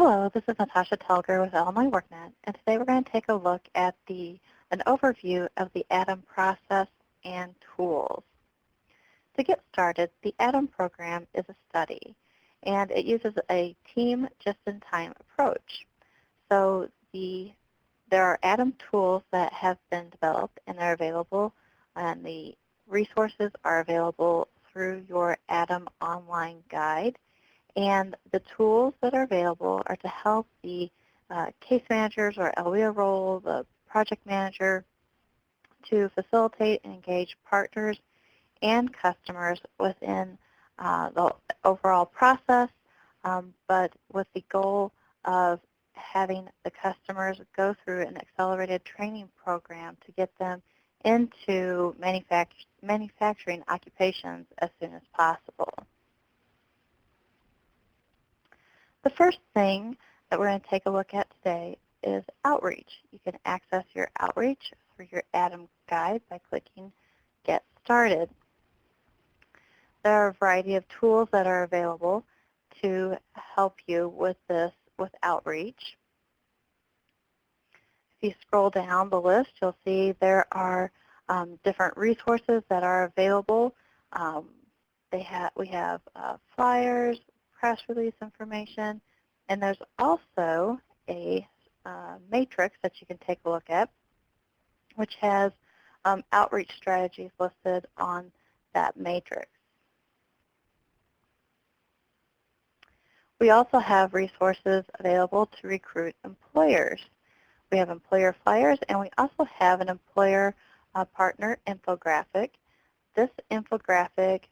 Hello, this is Natasha Telger with Illinois WorkNet, and today we're going to take a look at an overview of the ATIM process and tools. To get started, the ATIM program is a study, and it uses a team just-in-time approach. So there are ATIM tools that have been developed, and they're available, and the resources are available through your ATIM online guide. And the tools that are available are to help the case managers or LWIA role, the project manager, to facilitate and engage partners and customers within the overall process, but with the goal of having the customers go through an accelerated training program to get them into manufacturing occupations as soon as possible. The first thing that we're going to take a look at today is outreach. You can access your outreach through your ATIM guide by clicking Get Started. There are a variety of tools that are available to help you with outreach. If you scroll down the list, you'll see there are different resources that are available. We have flyers, press release information, and there's also a matrix that you can take a look at, which has outreach strategies listed on that matrix. We also have resources available to recruit employers. We have employer flyers, and we also have an employer partner infographic. This infographic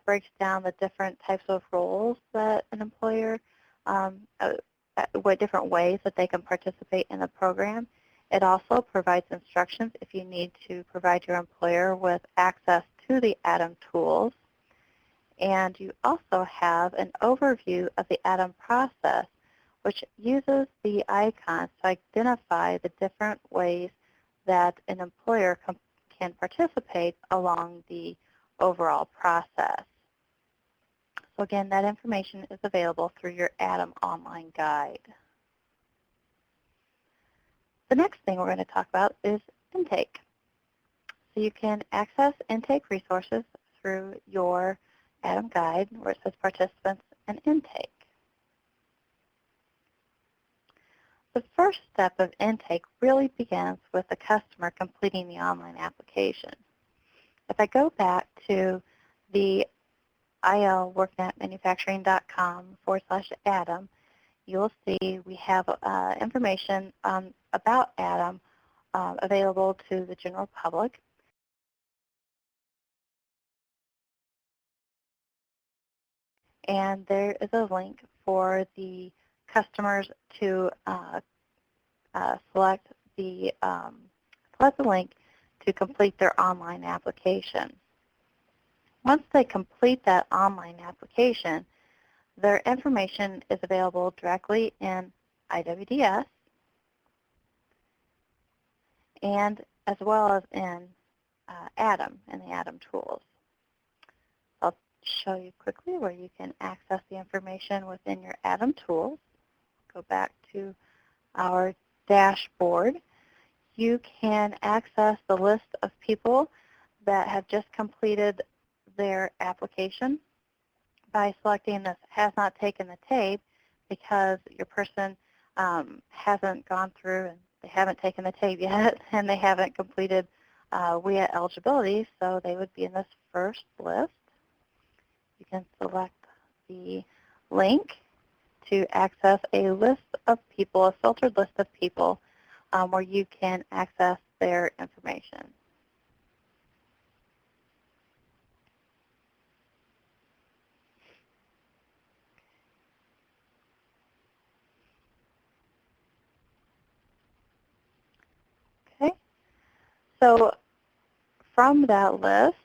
breaks down the different types of roles that an employer, what different ways that they can participate in the program. It also provides instructions if you need to provide your employer with access to the ATIM tools. And you also have an overview of the ATIM process, which uses the icons to identify the different ways that an employer can participate along the overall process. So again, that information is available through your ATIM online guide. The next thing we're going to talk about is intake. So you can access intake resources through your ATIM guide where it says participants and intake. The first step of intake really begins with the customer completing the online application. If I go back to the ilworknetmanufacturing.com/ATIM, you'll see we have information about ATIM available to the general public. And there is a link for the customers to select the link to complete their online application. Once they complete that online application, their information is available directly in IWDS and as well as in ATIM and the ATIM tools. I'll show you quickly where you can access the information within your ATIM tools. Go back to our dashboard. You can access the list of people that have just completed their application by selecting this has not taken the tape because your person hasn't gone through and they haven't taken the tape yet and they haven't completed WIA eligibility, so they would be in this first list. You can select the link to access a list of people, a filtered list of people where you can access their information. Okay, so from that list,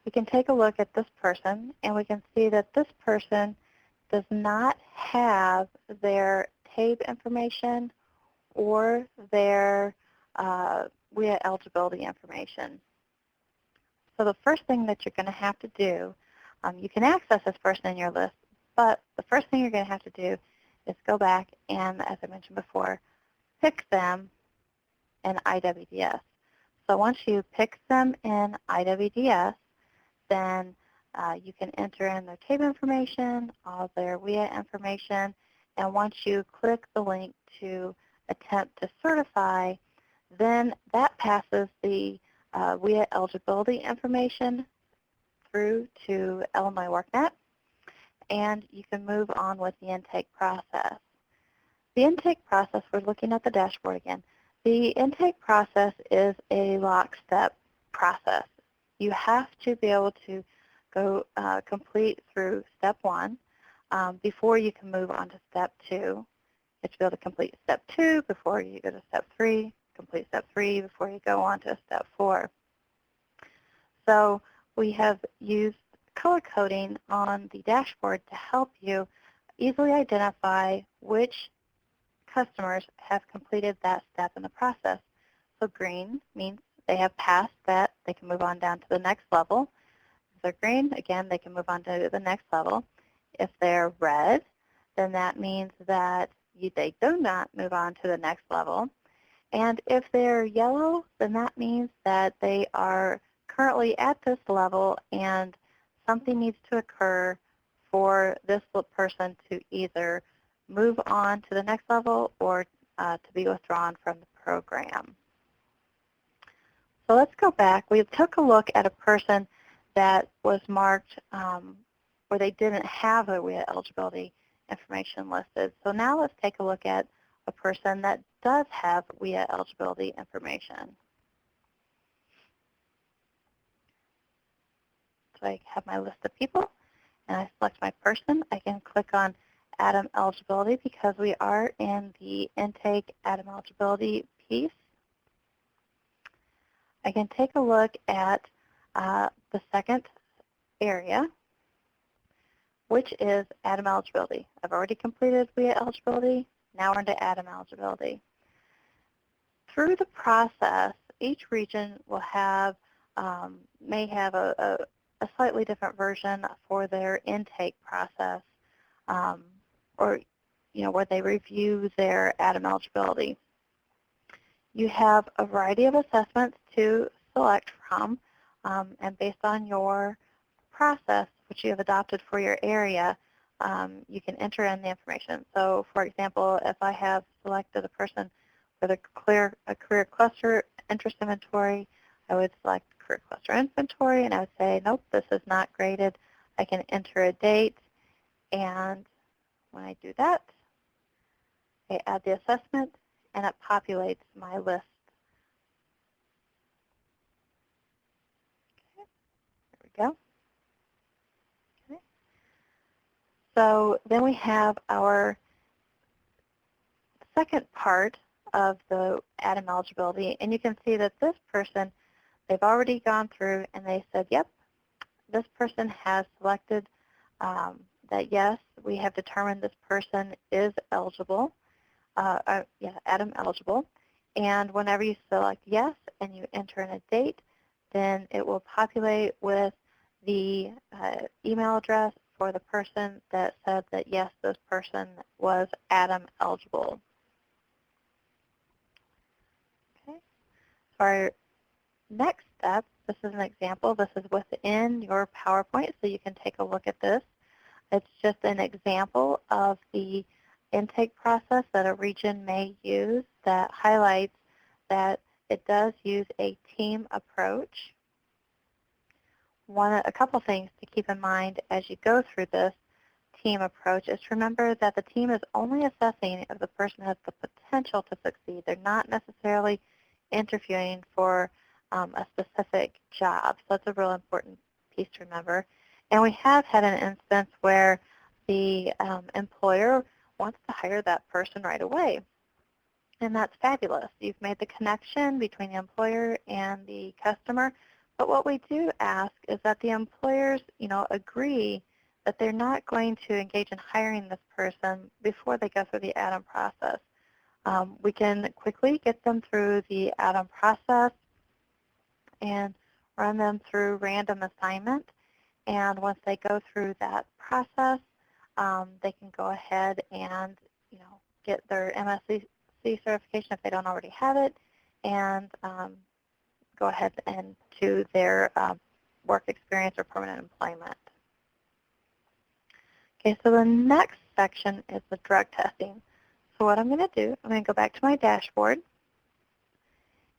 we can take a look at this person, and we can see that this person does not have their TABE information or their WIA eligibility information. So the first thing that you're going to have to do You can access this person in your list, but the first thing you're going to have to do is go back and, as I mentioned before, pick them in IWDS. So once you pick them in IWDS, then you can enter in their table information, all their WIA information, and once you click the link to attempt to certify, then that passes the WIA eligibility information through to Illinois WorkNet, and you can move on with the intake process. The intake process, we're looking at the dashboard again. The intake process is a lockstep process. You have to be able to go complete through step 1 before you can move on to step 2. You have to be able to complete step 2 before you go to step 3, complete step 3 before you go on to step 4. So we have used color coding on the dashboard to help you easily identify which customers have completed that step in the process. So green means they have passed that, they can move on down to the next level. If they're green, again, they can move on to the next level. If they're red, then that means that they do not move on to the next level. And if they're yellow, then that means that they are currently at this level and something needs to occur for this person to either move on to the next level or to be withdrawn from the program. So let's go back. We took a look at a person that was marked where they didn't have a WIA eligibility information listed. So now let's take a look at a person that does have WIA eligibility information. So I have my list of people, and I select my person. I can click on ATIM eligibility because we are in the intake ATIM eligibility piece. I can take a look at the second area, which is ATIM eligibility. I've already completed WIA eligibility. Now we're into ATIM eligibility. Through the process, each region will have may have a slightly different version for their intake process, or where they review their ATIM eligibility. You have a variety of assessments to select from, and based on your process, which you have adopted for your area, you can enter in the information. So, for example, if I have selected a person with a career cluster interest inventory, I would select career cluster inventory, and I would say, nope, this is not graded. I can enter a date, and when I do that, I add the assessment, and it populates my list. Okay, there we go. Okay. So then we have our second part of the ATIM eligibility, and you can see that this person, they've already gone through and they said, yep, this person has selected that yes, we have determined this person is eligible, ATIM eligible. And whenever you select yes and you enter in a date, then it will populate with the email address for the person that said that yes, this person was ATIM eligible. Okay. So our next step, this is an example. This is within your PowerPoint, so you can take a look at this. It's just an example of the intake process that a region may use that highlights that it does use a team approach. A couple things to keep in mind as you go through this team approach is to remember that the team is only assessing if the person has the potential to succeed. They're not necessarily interviewing for a specific job. So that's a real important piece to remember. And we have had an instance where the employer wants to hire that person right away. And that's fabulous. You've made the connection between the employer and the customer. But what we do ask is that the employers, agree that they're not going to engage in hiring this person before they go through the ATIM process. We can quickly get them through the ATIM process and run them through random assignment. And once they go through that process, they can go ahead and get their MSC certification if they don't already have it, and go ahead and to their work experience or permanent employment. Okay, so the next section is the drug testing. So what I'm going to do, I'm going to go back to my dashboard,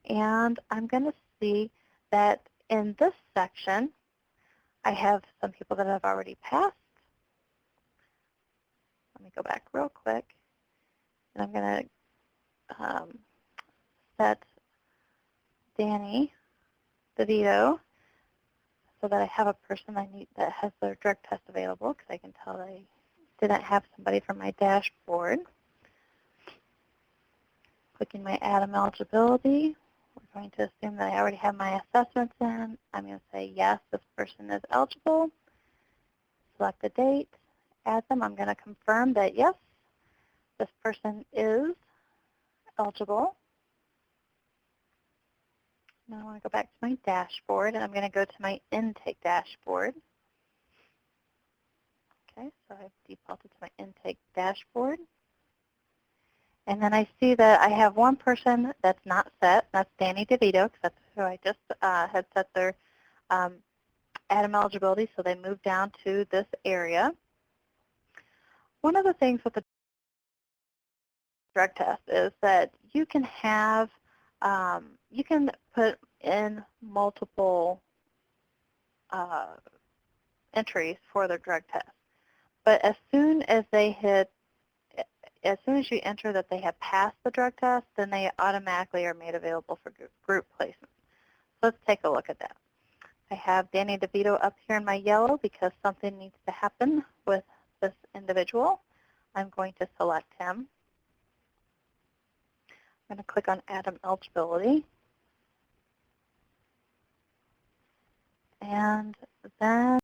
and I'm going to see that in this section, I have some people that have already passed. Let me go back real quick, and I'm going to set Danny DeVito so that I have a person I need that has their drug test available, because I can tell I didn't have somebody from my dashboard. Clicking my ATIM eligibility, we're going to assume that I already have my assessments in. I'm going to say yes, this person is eligible. Select the date, add them. I'm going to confirm that yes, this person is eligible. Now I want to go back to my dashboard, and I'm going to go to my intake dashboard. Okay, so I've defaulted to my intake dashboard. And then I see that I have one person that's not set. That's Danny DeVito, because that's who I just had set their ATIM eligibility, so they moved down to this area. One of the things with the drug test is that you can have, you can put in multiple entries for their drug test. But as soon as you enter that they have passed the drug test, then they automatically are made available for group placement. So let's take a look at that. I have Danny DeVito up here in my yellow because something needs to happen with this individual. I'm going to select him. I'm going to click on ATIM eligibility. And then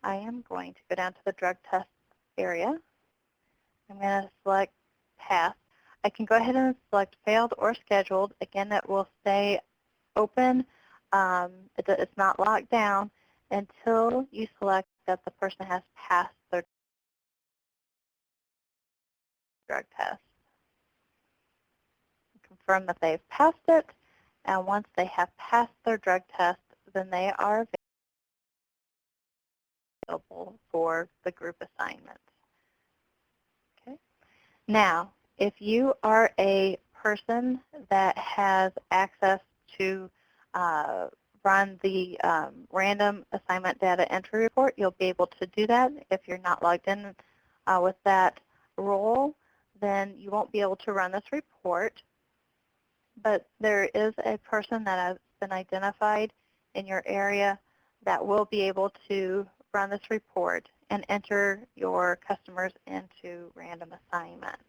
I am going to go down to the drug test area. I'm going to select pass. I can go ahead and select failed or scheduled. Again, that will stay open. It's not locked down until you select that the person has passed their drug test. Confirm that they've passed it, and once they have passed their drug test, then they are available for the group assignment. Okay. Now, if you are a person that has access to run the random assignment data entry report, you'll be able to do that. If you're not logged in with that role, then you won't be able to run this report. But there is a person that has been identified in your area that will be able to run this report and enter your customers into random assignment.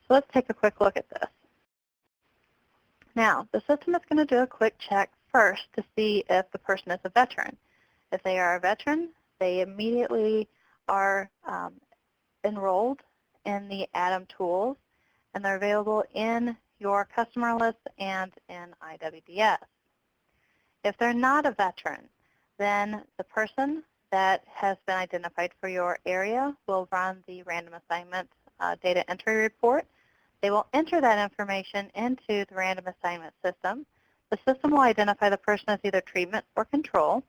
So let's take a quick look at this. Now, the system is going to do a quick check first to see if the person is a veteran. If they are a veteran, they immediately are enrolled in the ATIM tools, and they're available in your customer list and in IWDS. If they're not a veteran, then the person that has been identified for your area will run the random assignment data entry report. They will enter that information into the random assignment system. The system will identify the person as either treatment or control.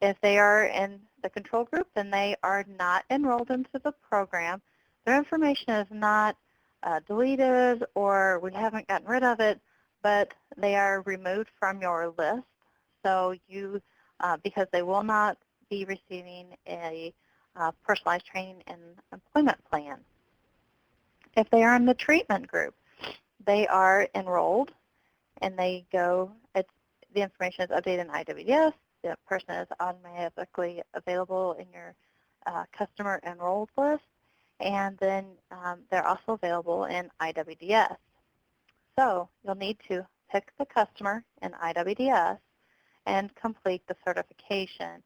If they are in the control group, then they are not enrolled into the program. Their information is not deleted, or we haven't gotten rid of it, but they are removed from your list. So you, because they will not be receiving a personalized training and employment plan. If they are in the treatment group, they are enrolled, and they go, the information is updated in IWDS. The person is automatically available in your customer enrolled list, and then they're also available in IWDS. So you'll need to pick the customer in IWDS and complete the certification.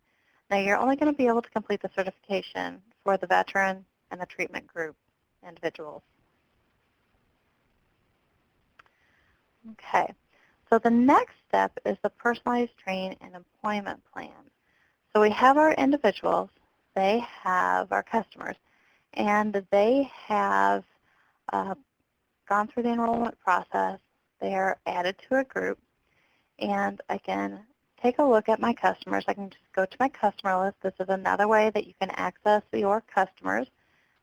Now, you're only going to be able to complete the certification for the veteran and the treatment group individuals. Okay, so the next step is the personalized training and employment plan. So we have our individuals, they have our customers, and they have gone through the enrollment process. They are added to a group, and I can take a look at my customers. I can just go to my customer list. This is another way that you can access your customers.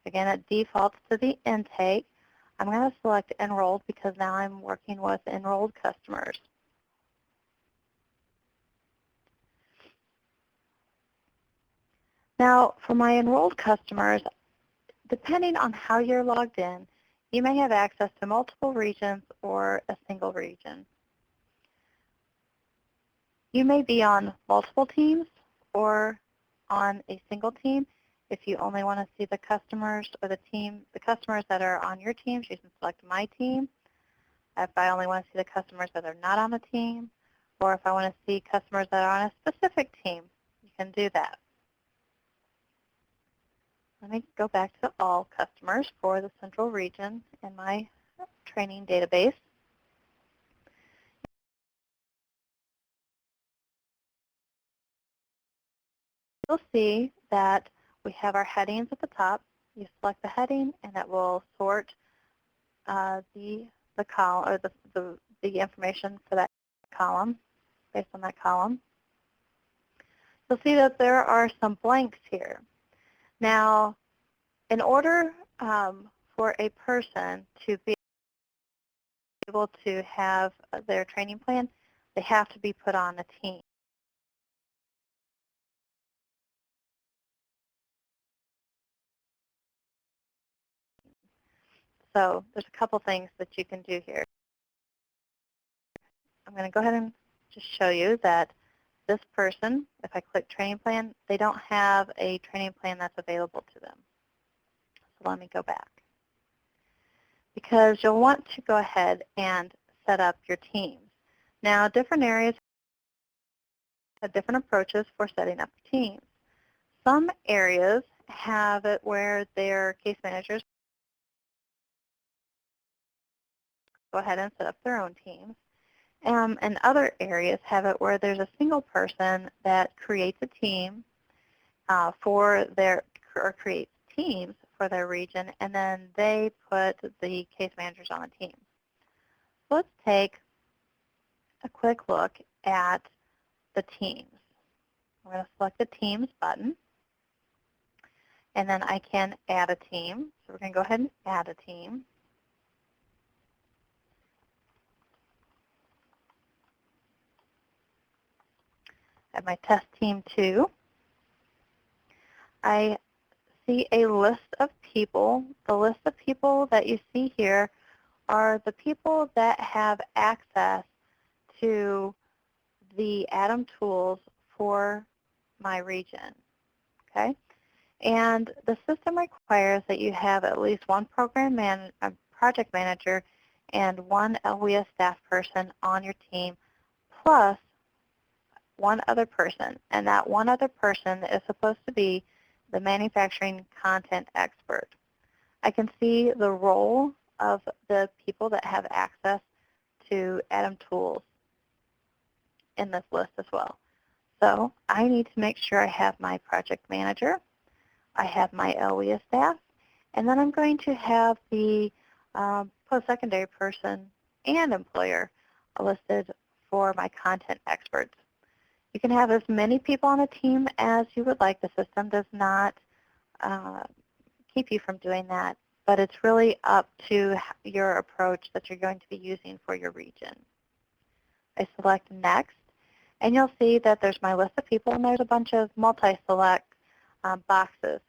Again, it defaults to the intake. I'm going to select enrolled because now I'm working with enrolled customers. Now, for my enrolled customers, depending on how you're logged in, you may have access to multiple regions or a single region. You may be on multiple teams or on a single team. If you only want to see the customers or the customers that are on your teams, you can select My Team. If I only want to see the customers that are not on the team, or if I want to see customers that are on a specific team, you can do that. Let me go back to all customers for the central region in my training database. You'll see that we have our headings at the top. You select the heading, and it will sort the column or the information for that column based on that column. You'll see that there are some blanks here. Now, in order for a person to be able to have their training plan, they have to be put on a team. So there's a couple things that you can do here. I'm going to go ahead and just show you that this person, if I click training plan, they don't have a training plan that's available to them. So let me go back. Because you'll want to go ahead and set up your teams. Now, different areas have different approaches for setting up teams. Some areas have it where their case managers go ahead and set up their own teams. And other areas have it where there's a single person that creates a team or creates teams for their region, and then they put the case managers on a team. So let's take a quick look at the teams. I'm going to select the Teams button, and then I can add a team. So we're going to go ahead and add a team. At my test team 2, I see a list of people. The list of people that you see here are the people that have access to the ATIM tools for my region. Okay? And the system requires that you have at least one project manager and one LWIA staff person on your team, plus one other person. And that one other person is supposed to be the manufacturing content expert. I can see the role of the people that have access to ATIM tools in this list as well. So I need to make sure I have my project manager, I have my LWIA staff, and then I'm going to have the post-secondary person and employer listed for my content experts. You can have as many people on a team as you would like. The system does not keep you from doing that, but it's really up to your approach that you're going to be using for your region. I select Next, and you'll see that there's my list of people, and there's a bunch of multi-select boxes.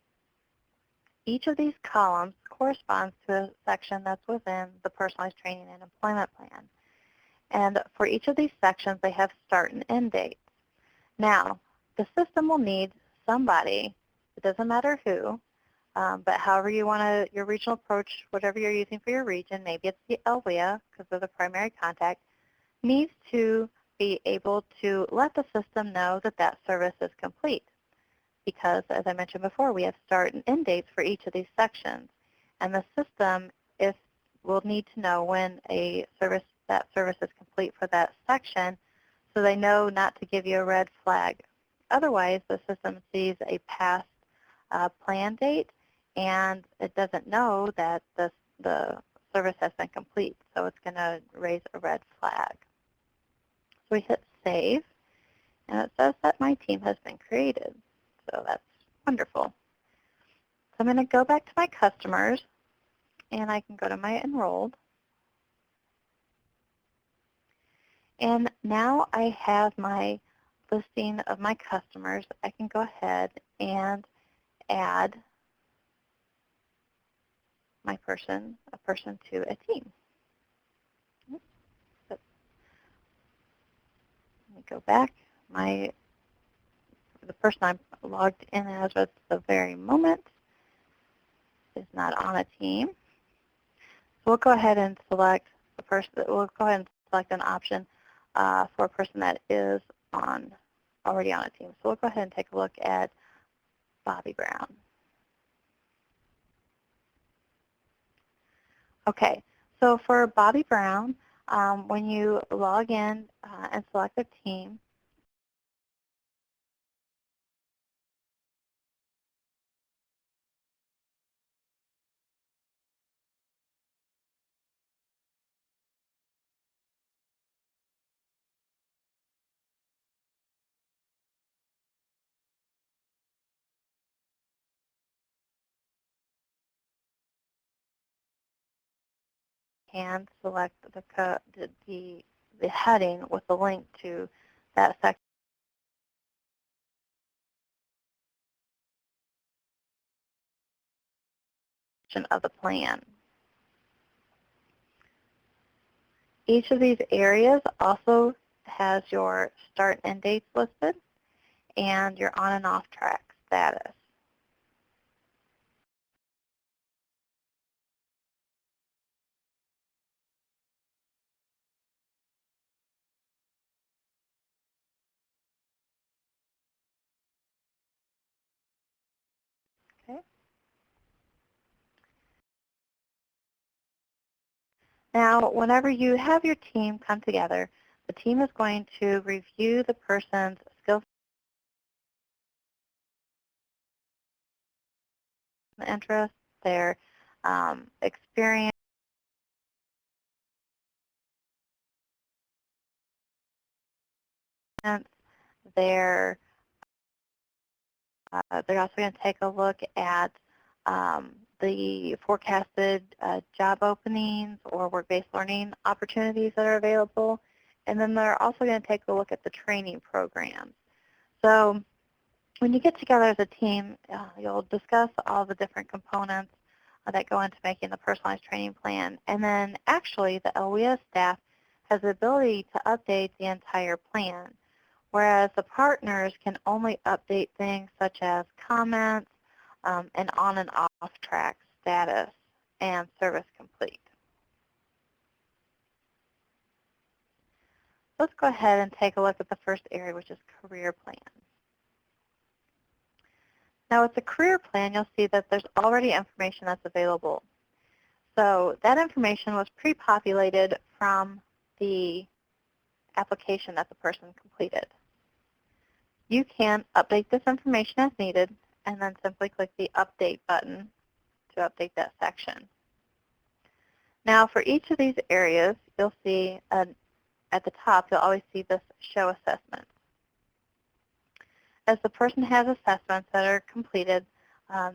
Each of these columns corresponds to a section that's within the Personalized Training and Employment Plan. And for each of these sections, they have start and end dates. Now, the system will need somebody, it doesn't matter who, but however you want your regional approach, whatever you're using for your region, maybe it's the LWIA because they're the primary contact, needs to be able to let the system know that that service is complete. Because, as I mentioned before, we have start and end dates for each of these sections. And the system will need to know when a service that service is complete for that section, so they know not to give you a red flag. Otherwise, the system sees a past plan date, and it doesn't know that the service has been complete, so it's going to raise a red flag. So we hit save, and it says that my team has been created. So that's wonderful. So I'm going to go back to my customers, and I can go to my enrolled. And now I have my listing of my customers. I can go ahead and add a person to a team. Let me go back. The person I'm logged in as at the very moment is not on a team. So we'll go ahead and select the person. We'll go ahead and select an option for a person that is already on a team. So we'll go ahead and take a look at Bobby Brown. Okay, so for Bobby Brown, when you log in and select a team, can select the heading with the link to that section of the plan. Each of these areas also has your start and dates listed and your on and off track status. Okay. Now, whenever you have your team come together, the team is going to review the person's skills and interests, their experience, their they're also going to take a look at the forecasted job openings or work-based learning opportunities that are available. And then they're also going to take a look at the training programs. So when you get together as a team, you'll discuss all the different components that go into making the personalized training plan. And then actually the LWS staff has the ability to update the entire plan, whereas the partners can only update things such as comments and on and off track status and service complete. Let's go ahead and take a look at the first area, which is career plan. Now with the career plan, you'll see that there's already information that's available. So that information was pre-populated from the application that the person completed. You can update this information as needed and then simply click the Update button to update that section. Now for each of these areas, you'll see at the top, you'll always see this Show Assessments. As the person has assessments that are completed,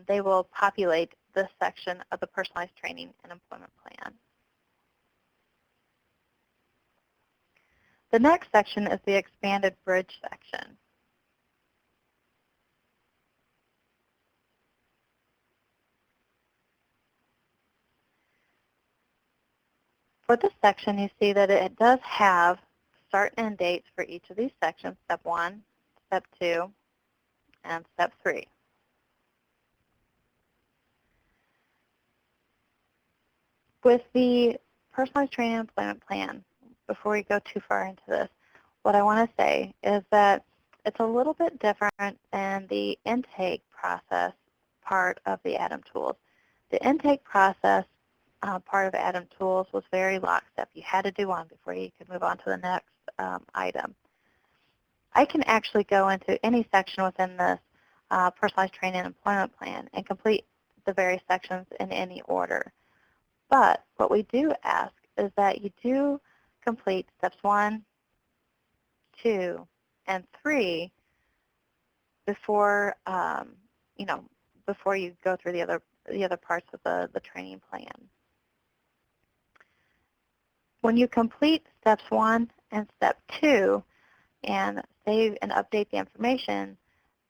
they will populate this section of the Personalized Training and Employment Plan. The next section is the Expanded Bridge section. For this section, you see that it does have start and end dates for each of these sections, Step 1, Step 2, and Step 3. With the Personalized Training and Employment Plan, before we go too far into this, what I want to say is that it's a little bit different than the intake process part of the ATIM tools. The intake process part of ATIM tools was very lockstep. You had to do one before you could move on to the next item. I can actually go into any section within this personalized training and employment plan and complete the various sections in any order. But what we do ask is that you do complete steps 1, 2, and 3 before before you go through the other parts of the training plan. When you complete steps 1 and step 2 and save and update the information,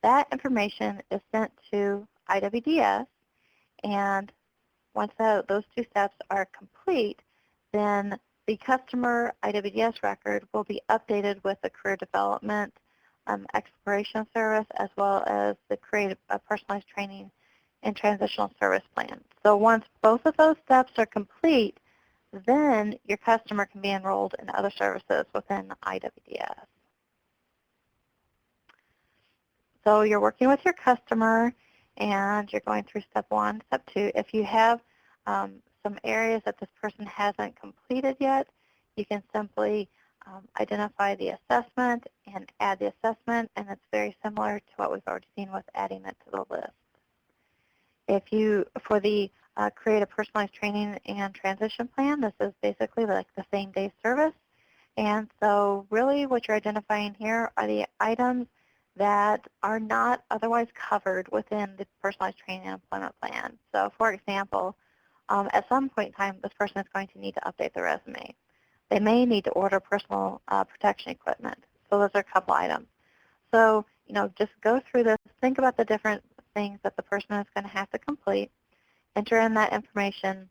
that information is sent to IWDS, and once those 2 steps are complete, then the customer IWDS record will be updated with the career development exploration service, as well as the personalized training and transitional service plan. So once both of those steps are complete, then your customer can be enrolled in other services within IWDS. So you're working with your customer, and you're going through step 1, step 2. If you have some areas that this person hasn't completed yet, you can simply identify the assessment and add the assessment, and it's very similar to what we've already seen with adding it to the list. If you, for the create a personalized training and transition plan, this is basically like the same-day service. And so really what you're identifying here are the items that are not otherwise covered within the personalized training and employment plan. So for example, at some point in time, this person is going to need to update their resume. They may need to order personal protection equipment. So those are a couple items. So, just go through this, think about the different things that the person is going to have to complete, enter in that information,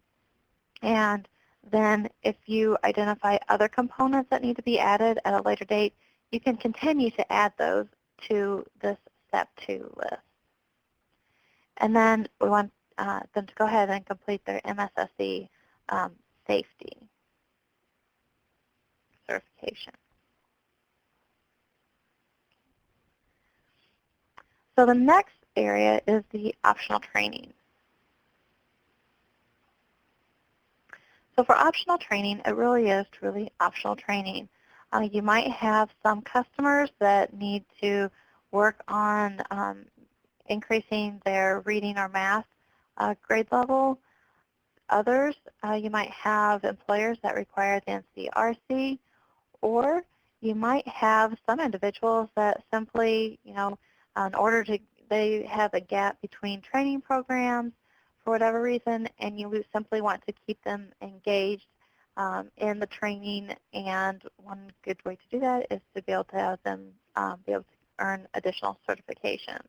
and then if you identify other components that need to be added at a later date, you can continue to add those to this step 2 list. And then we want them to go ahead and complete their MSSE safety certification. So the next area is the optional training. So for optional training, it really is truly optional training. You might have some customers that need to work on increasing their reading or math grade level. Others, you might have employers that require the NCRC, or you might have some individuals that simply, in order to, they have a gap between training programs for whatever reason, and you simply want to keep them engaged in the training, and one good way to do that is to be able to have them be able to earn additional certifications.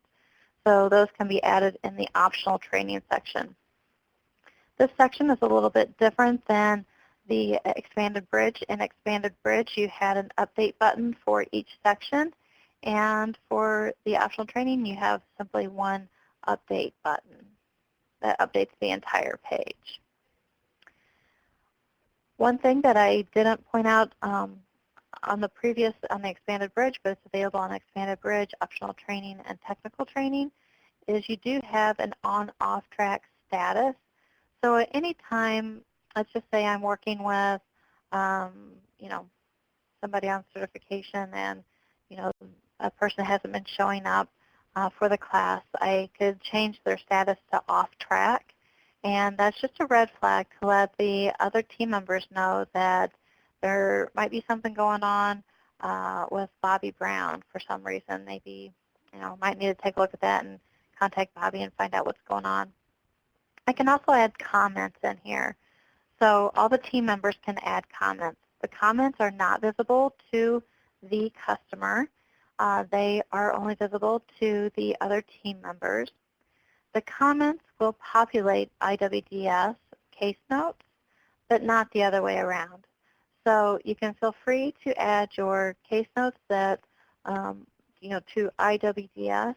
So those can be added in the optional training section. This section is a little bit different than the Expanded Bridge. In Expanded Bridge, you had an update button for each section, and for the optional training, you have simply one update button that updates the entire page. One thing that I didn't point out on the Expanded Bridge, but it's available on Expanded Bridge, optional training, and technical training, is you do have an on-off track status. So at any time, let's just say I'm working with, somebody on certification, and, a person hasn't been showing up for the class, I could change their status to off track. And that's just a red flag to let the other team members know that there might be something going on with Bobby Brown for some reason. Maybe, might need to take a look at that and contact Bobby and find out what's going on. I can also add comments in here. So all the team members can add comments. The comments are not visible to the customer. They are only visible to the other team members. The comments will populate IWDS case notes, but not the other way around. So you can feel free to add your case notes that, to IWDS.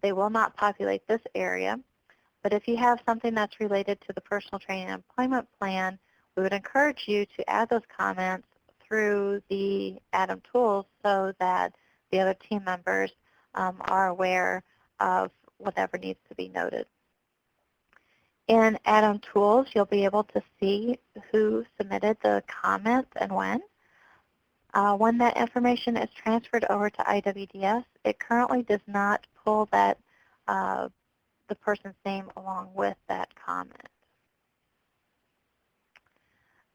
They will not populate this area. But if you have something that's related to the personal training and employment plan, we would encourage you to add those comments through the ATIM tools so that the other team members are aware of whatever needs to be noted. In ATIM Tools, you'll be able to see who submitted the comments and when. When that information is transferred over to IWDS, it currently does not pull that the person's name along with that comment.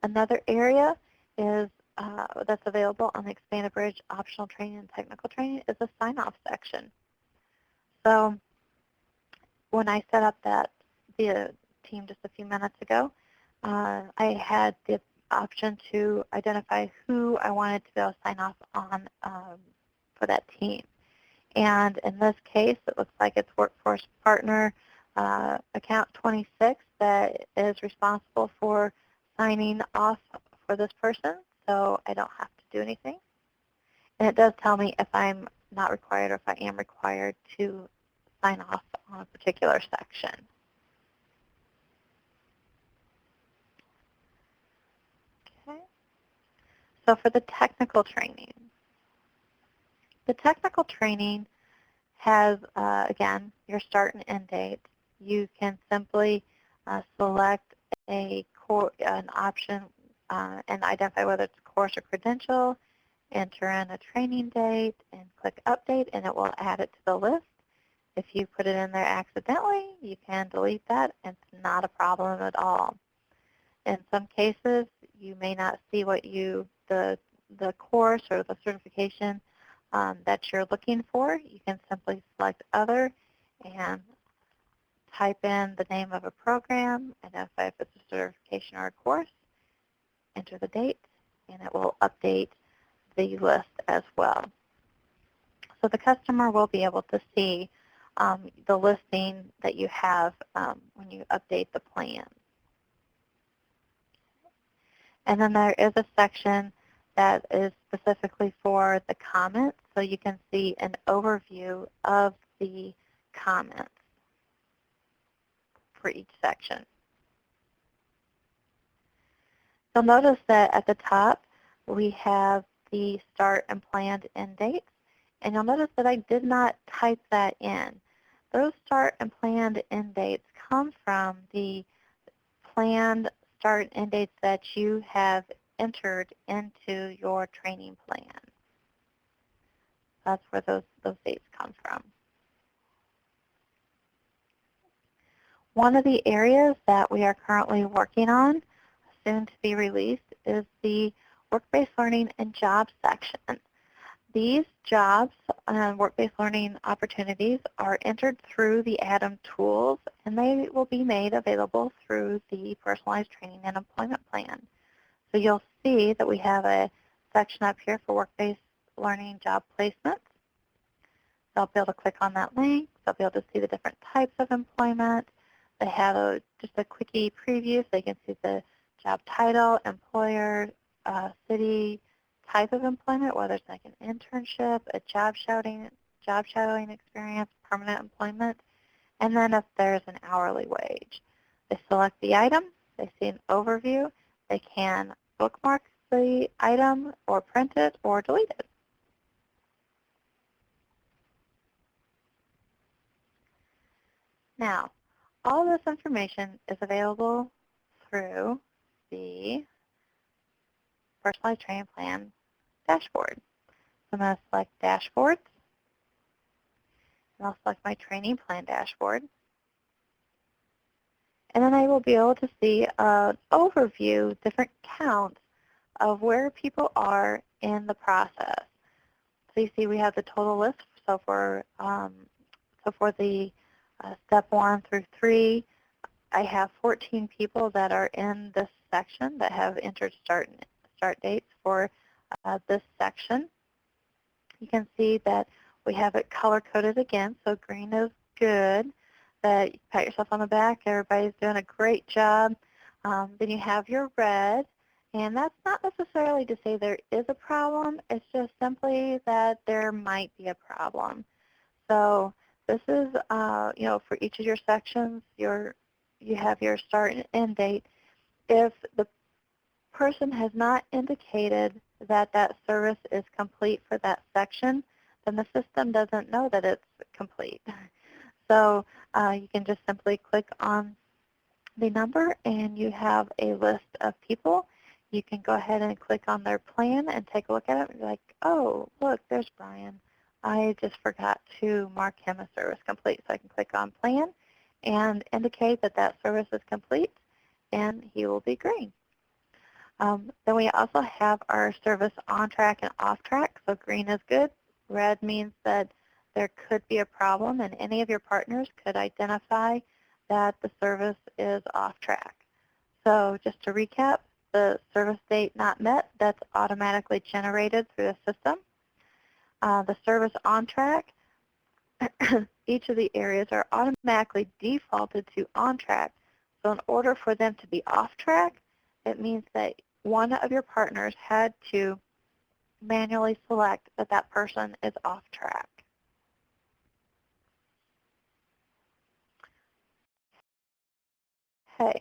Another area is that's available on the Expanded Bridge Optional Training and Technical Training is the sign-off section. So when I set up the team just a few minutes ago, I had the option to identify who I wanted to be able to sign off on for that team. And in this case, it looks like it's Workforce Partner Account 26 that is responsible for signing off for this person, so I don't have to do anything. And it does tell me if I'm not required or if I am required to sign off on a particular section. Okay. So for the technical training, has, again, your start and end date. You can simply select an option and identify whether it's a course or credential, enter in a training date, and click Update, and it will add it to the list. If you put it in there accidentally, you can delete that. It's not a problem at all. In some cases, you may not see what the course or the certification that you're looking for. You can simply select Other and type in the name of a program, identify if it's a certification or a course, enter the date, and it will update the list as well. So the customer will be able to see the listing that you have when you update the plan. And then there is a section that is specifically for the comments, so you can see an overview of the comments for each section. You'll notice that at the top we have the start and planned end dates, and you'll notice that I did not type that in. Those start and planned end dates come from the planned start and end dates that you have entered into your training plan. That's where those dates come from. One of the areas that we are currently working on, soon to be released, is the work-based learning and jobs section. These jobs and work-based learning opportunities are entered through the ATIM tools, and they will be made available through the Personalized Training and Employment Plan. So you'll see that we have a section up here for work-based learning job placements. They'll be able to click on that link. They'll be able to see the different types of employment. They have just a quickie preview so they can see the job title, employer, city, type of employment, whether it's like an internship, a job shadowing experience, permanent employment, and then if there's an hourly wage. They select the item, they see an overview, they can bookmark the item or print it or delete it. Now, all this information is available through the Personalized Training Plan dashboard. So I'm going to select Dashboards, and I'll select my Training Plan dashboard. And then I will be able to see an overview, different counts of where people are in the process. So you see we have the total list. So for the step 1 through 3, I have 14 people that are in this section that have entered start dates for this section. You can see that we have it color-coded again, so green is good. That you pat yourself on the back, everybody's doing a great job. Then you have your red, and that's not necessarily to say there is a problem. It's just simply that there might be a problem. So this is, for each of your sections, you have your start and end date. If the person has not indicated that that service is complete for that section, then the system doesn't know that it's complete. So you can just simply click on the number and you have a list of people, you can go ahead and click on their plan and take a look at it and be like, oh, look, there's Brian. I just forgot to mark him as service complete. So I can click on plan and indicate that that service is complete, and he will be green. Then we also have our service on track and off track. So green is good. Red means that there could be a problem, and any of your partners could identify that the service is off track. So just to recap, the service date not met, that's automatically generated through the system. The service on track, each of the areas are automatically defaulted to on track. So in order for them to be off track, it means that one of your partners had to manually select that that person is off track. Okay.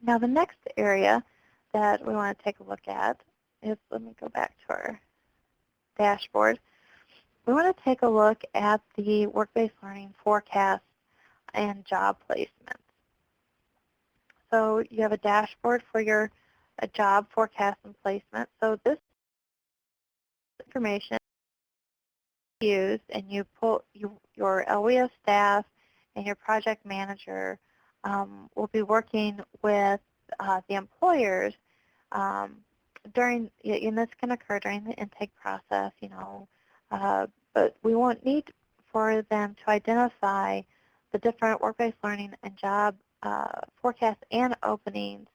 Now the next area that we want to take a look at is, let me go back to our dashboard. We want to take a look at the work-based learning forecast and job placement. So you have a dashboard for your job forecast and placement. So this information used, and you pull your LWS staff and your project manager will be working with the employers during, and this can occur during the intake process, but we won't need for them to identify the different work-based learning and job forecasts and openings.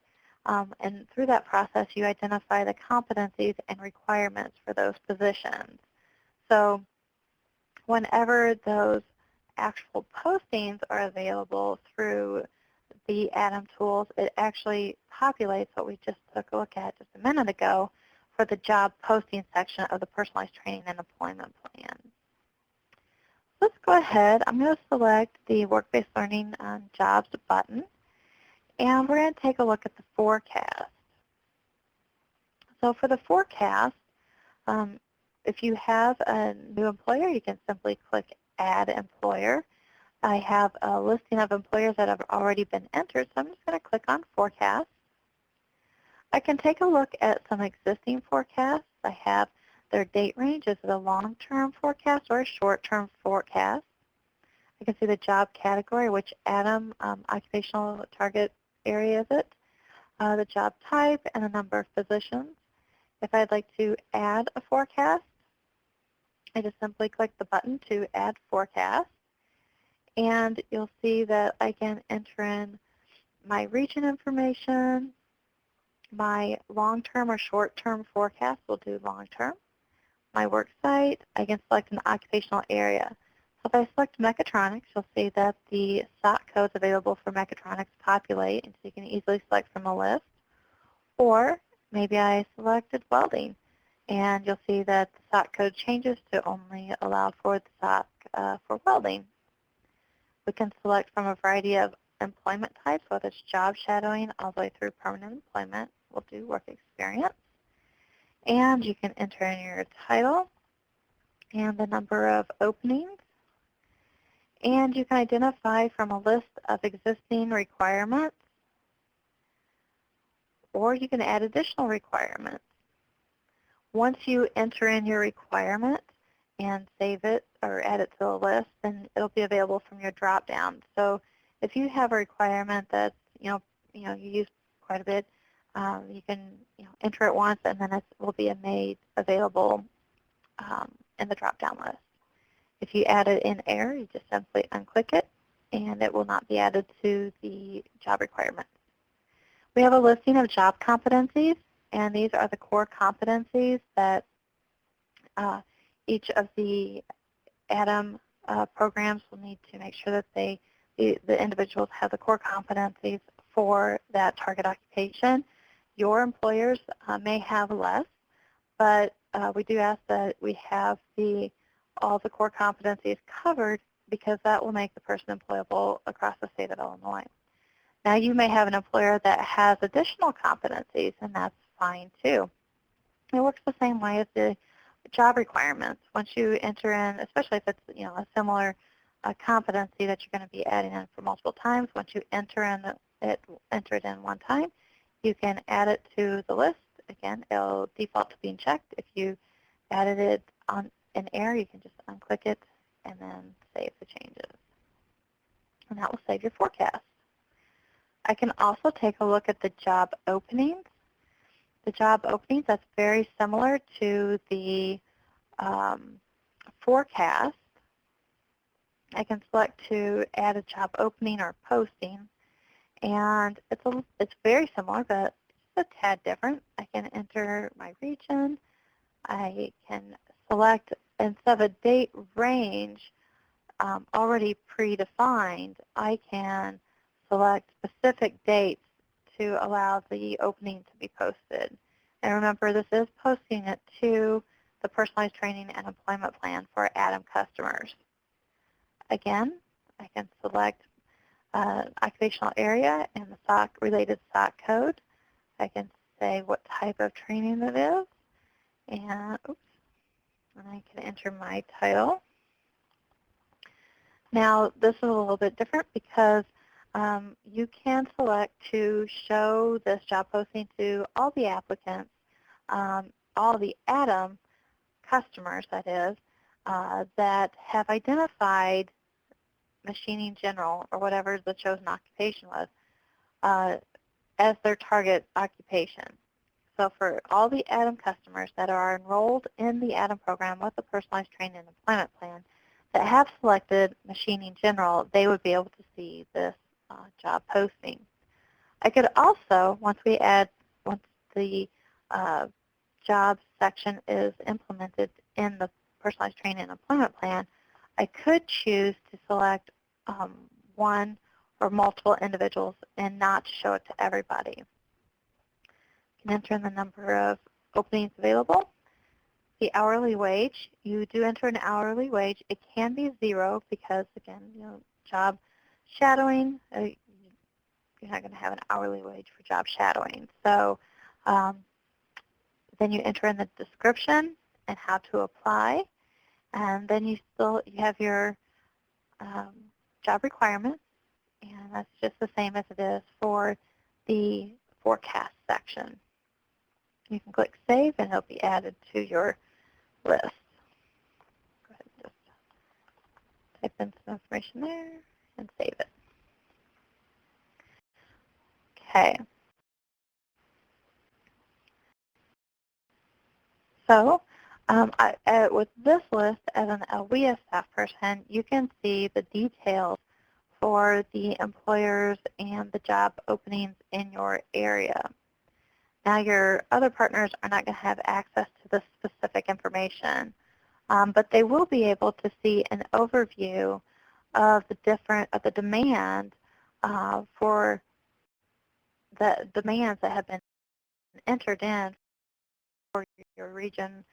And through that process, you identify the competencies and requirements for those positions. So whenever those actual postings are available through the ATIM tools, it actually populates what we just took a look at just a minute ago for the job posting section of the personalized training and employment plan. Let's go ahead. I'm going to select the work-based learning jobs button, and we're going to take a look at the forecast. So for the forecast, if you have a new employer, you can simply click Add Employer. I have a listing of employers that have already been entered, so I'm just going to click on Forecast. I can take a look at some existing forecasts. I have their date range. Is it a long-term forecast or a short-term forecast? I can see the job category, which ATIM occupational target area is it, the job type, and the number of positions. If I'd like to add a forecast, I just simply click the button to add forecast, and you'll see that I can enter in my region information, my long-term or short-term forecast. We'll do long-term. My work site, I can select an occupational area. So if I select mechatronics, you'll see that the SOC codes available for mechatronics populate, and so you can easily select from a list. Or maybe I selected welding, and you'll see that the SOC code changes to only allow for the SOC for welding. We can select from a variety of employment types, whether it's job shadowing all the way through permanent employment. We'll do work experience. And you can enter in your title and the number of openings. And you can identify from a list of existing requirements, or you can add additional requirements. Once you enter in your requirement and save it or add it to the list, then it'll be available from your drop-down. So if you have a requirement that you use quite a bit, you can enter it once, and then it will be made available in the drop-down list. If you add it in error, you just simply unclick it, and it will not be added to the job requirement. We have a listing of job competencies, and these are the core competencies that each of the ATIM programs will need to make sure that the individuals have the core competencies for that target occupation. Your employers may have less, but we do ask that we have all the core competencies covered, because that will make the person employable across the state of Illinois. Now, you may have an employer that has additional competencies, and that's fine too. It works the same way as the job requirements. Once you enter in, especially if it's a similar a competency that you're going to be adding in for multiple times. Once you enter it in one time, you can add it to the list. Again, it'll default to being checked. If you added it on an error, you can just unclick it and then save the changes. And that will save your forecast. I can also take a look at the job openings. The job openings, that's very similar to the forecast. I can select to add a job opening or posting, and it's very similar, but it's a tad different. I can enter my region. I can select, instead of a date range already predefined, I can select specific dates to allow the opening to be posted. And remember, this is posting it to the personalized training and employment plan for ATIM customers. Again, I can select occupational area and the related SOC code. I can say what type of training it is, and I can enter my title. Now, this is a little bit different because you can select to show this job posting to all the applicants, all the ATIM customers, that is, that have identified machining general or whatever the chosen occupation was as their target occupation. So for all the ATIM customers that are enrolled in the ATIM program with the personalized training and employment plan that have selected machining general, they would be able to see this job posting. I could also, once the jobs section is implemented in the personalized training and employment plan, I could choose to select one or multiple individuals and not show it to everybody. You can enter in the number of openings available. The hourly wage, you do enter an hourly wage. It can be 0 because, again, job shadowing, you're not going to have an hourly wage for job shadowing. So then you enter in the description and how to apply, and then you have your job requirements, and that's just the same as it is for the forecast section. You can click Save, and it'll be added to your list. Go ahead and just type in some information there and save it. Okay. So with this list, as an LWIA staff person, you can see the details for the employers and the job openings in your area. Now, your other partners are not going to have access to this specific information, but they will be able to see an overview of the demand for the demands that have been entered in for your region.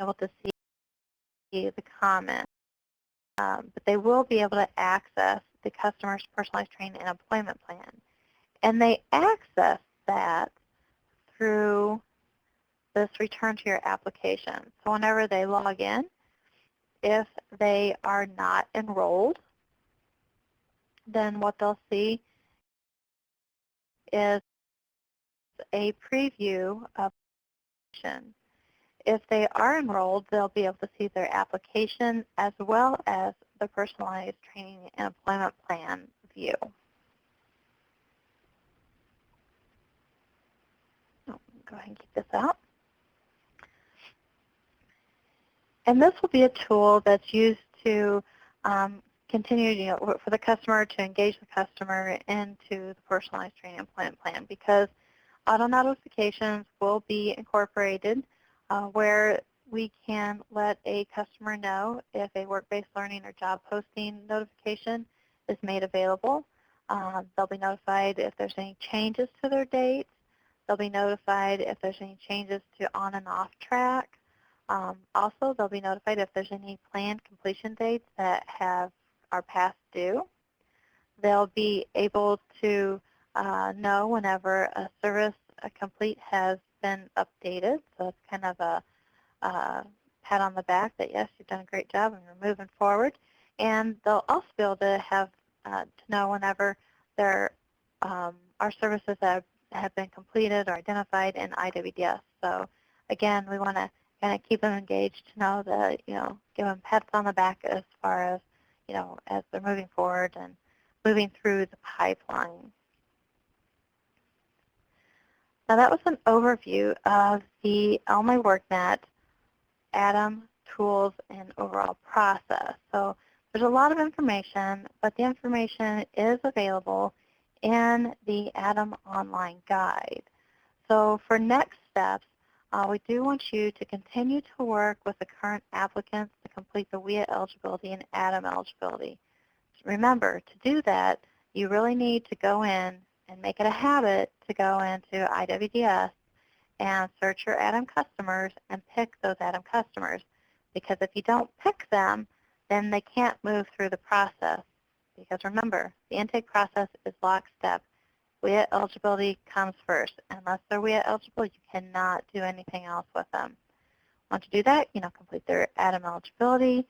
Able to see the comments, but they will be able to access the customer's personalized training and employment plan. And they access that through this return to your application. So whenever they log in, if they are not enrolled, then what they'll see is a preview of information. If they are enrolled, they'll be able to see their application as well as the personalized training and employment plan view. Go ahead and keep this out. And this will be a tool that's used to continue, for the customer to engage the customer into the personalized training and employment plan, because auto notifications will be incorporated where we can let a customer know if a work-based learning or job posting notification is made available. They'll be notified if there's any changes to their dates. They'll be notified if there's any changes to on and off track. Also, they'll be notified if there's any planned completion dates that are past due. They'll be able to know whenever a service complete has been updated. So it's kind of a pat on the back that, yes, you've done a great job and you're moving forward. And they'll also be able to have to know whenever there are services that have been completed or identified in IWDS. So again, we want to kind of keep them engaged to know that, give them pats on the back as far as, as they're moving forward and moving through the pipeline. Now that was an overview of the Illinois WorkNet ATIM tools and overall process. So there's a lot of information, but the information is available in the ATIM online guide. So for next steps, we do want you to continue to work with the current applicants to complete the WIA eligibility and ATIM eligibility. Remember, to do that, you really need to go in and make it a habit to go into IWDS and search your ATIM customers and pick those ATIM customers. Because if you don't pick them, then they can't move through the process. Because remember, the intake process is lockstep. WIA eligibility comes first. Unless they're WIA eligible, you cannot do anything else with them. Once you do that, complete their ATIM eligibility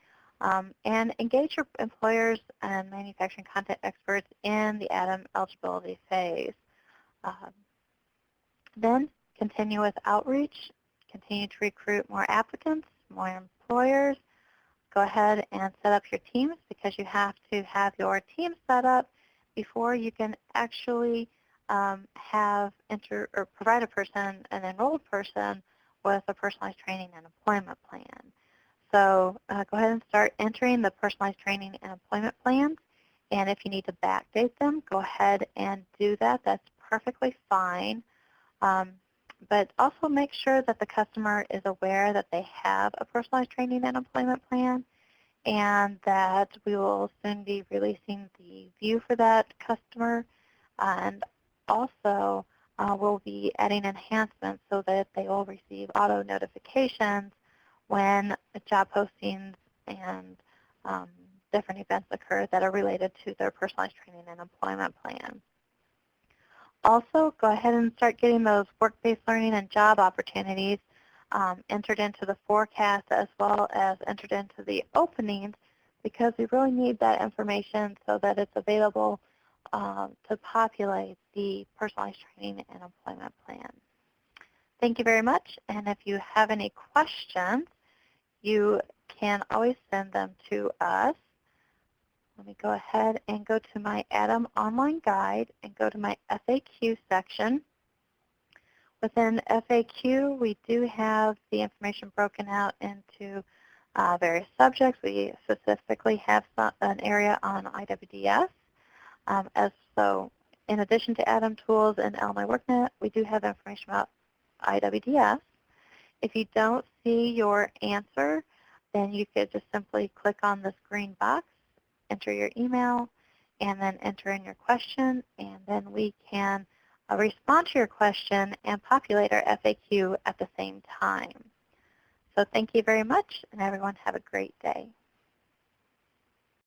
and engage your employers and manufacturing content experts in the ATIM eligibility phase. Then continue with outreach, continue to recruit more applicants, more employers. Go ahead and set up your teams, because you have to have your team set up before you can actually provide a person, an enrolled person, with a personalized training and employment plan. So go ahead and start entering the personalized training and employment plans. And if you need to backdate them, go ahead and do that. That's perfectly fine. But also make sure that the customer is aware that they have a personalized training and employment plan, and that we will soon be releasing the view for that customer. And also, we'll be adding enhancements so that they will receive auto notifications when job postings and different events occur that are related to their personalized training and employment plan. Also, go ahead and start getting those work-based learning and job opportunities entered into the forecast, as well as entered into the openings, because we really need that information so that it's available to populate the personalized training and employment plan. Thank you very much, and if you have any questions, you can always send them to us. Let me go ahead and go to my ATIM online guide and go to my FAQ section. Within FAQ, we do have the information broken out into various subjects. We specifically have an area on IWDS. So in addition to ATIM tools and Illinois WorkNet, we do have information about IWDS. If you don't see your answer, then you could just simply click on this green box, enter your email, and then enter in your question, and then we can respond to your question and populate our FAQ at the same time. So thank you very much, and everyone have a great day.